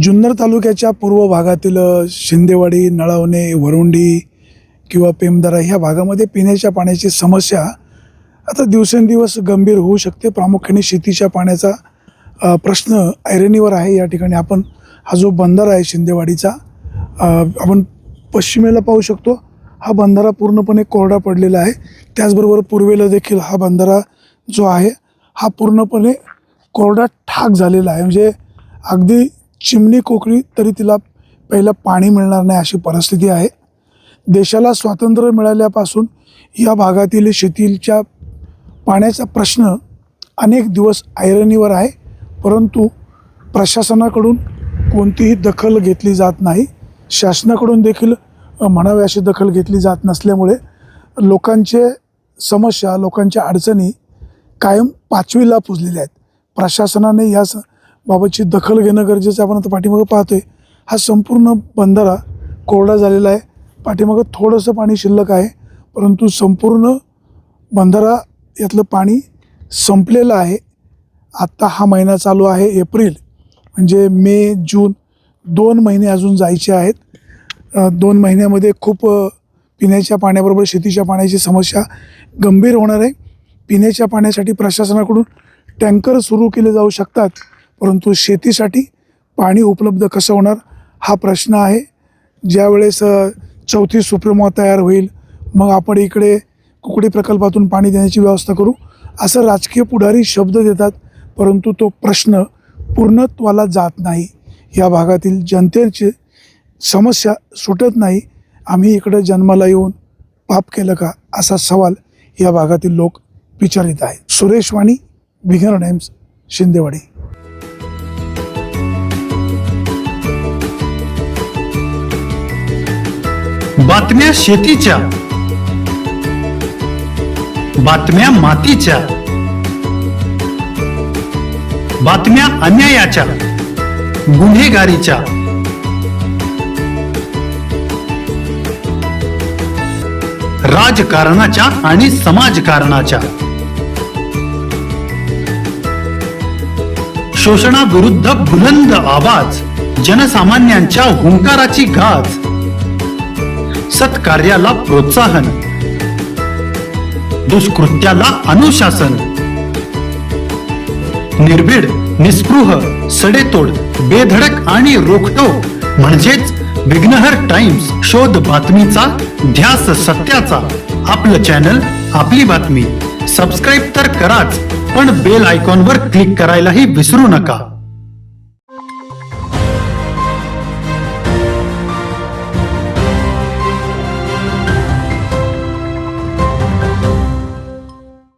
जुन्नर तालुक्याच्या पूर्व भागातील शिंदेवाडी, नळवणे, वरुंडी किंवा पेमदारा ह्या भागामध्ये पिण्याच्या पाण्याची समस्या आता दिवसेंदिवस गंभीर होऊ शकते। प्रामुख्याने शेतीच्या पाण्याचा प्रश्न ऐरणीवर आहे। या ठिकाणी आपण हा जो बंधारा आहे शिंदेवाडीचा, आपण पश्चिमेला पाहू शकतो। हा बंधारा पूर्णपणे कोरडा पडलेला आहे। त्याचबरोबर पूर्वेला देखील हा बंधारा जो आहे हा पूर्णपणे कोरडा ठाक झालेला आहे। म्हणजे अगदी चिमणी कोकळी तरी तिला पहिलं पाणी मिळणार नाही अशी परिस्थिती आहे। देशाला स्वातंत्र्य मिळाल्यापासून या भागातील शेतीच्या पाण्याचा प्रश्न अनेक दिवस ऐरणीवर आहे, परंतु प्रशासनाकडून कोणतीही दखल घेतली जात नाही। शासनाकडून देखील म्हणावी अशी दखल घेतली जात नसल्यामुळे लोकांचे समस्या, लोकांच्या अडचणी कायम पाचवीला पुजलेल्या आहेत। प्रशासनाने या बाबतची दखल घेणं गरजेचं आहे। आपण आता पाठीमागं पाहतोय हा संपूर्ण बंधारा कोरडा झालेला आहे। पाठीमागं थोडंसं पाणी शिल्लक आहे, परंतु संपूर्ण बंधारा यातलं पाणी संपलेलं आहे। आत्ता हा महिना चालू आहे एप्रिल, म्हणजे मे, जून 2 महिने अजून जायचे आहेत। 2 महिन्यामध्ये खूप पिण्याच्या पाण्याबरोबर शेतीच्या पाण्याची समस्या गंभीर होणार आहे। पिण्याच्या पाण्यासाठी प्रशासनाकडून टँकर सुरू केले जाऊ शकतात, परंतु शेतीसाठी पाणी उपलब्ध कसं होणार हा प्रश्न आहे। ज्यावेळेस 4थी सुप्रीमो तयार होईल, मग आपण इकडे कुकडी प्रकल्पातून पाणी देण्याची व्यवस्था करू असं राजकीय पुढारी शब्द देतात, परंतु तो प्रश्न पूर्णत्वाला जात नाही। या भागातील जनतेची समस्या सुटत नाही। आम्ही इकडे जन्माला येऊन पाप केलं का असा सवाल या भागातील लोक विचारित आहेत। सुरेश वाणी, बिगर टाइम्स, शिंदेवाडी। बातम्या शेतीच्या, बातम्या मातीच्या, बातम्या अन्यायाच्या, गुन्हेगारीच्या, राजकारणाच्या आणि समाजकारणाच्या, शोषणाविरुद्ध बुलंद आवाज, जनसामान्यांच्या हुंकाराची गाज, सत्कार्याला प्रोत्साहन, दुष्कृत्याला अनुशासन, निर्भीड, निस्पृह, सडेतोड, बेधडक आणि रोखटोक म्हणजेच विघ्नहर टाइम्स। शोध बातमीचा, ध्यास सत्याचा। आपलं चॅनल, आपली बातमी। सबस्क्राईब तर कराच, पण बेल आयकॉनवर क्लिक करायलाही विसरू नका।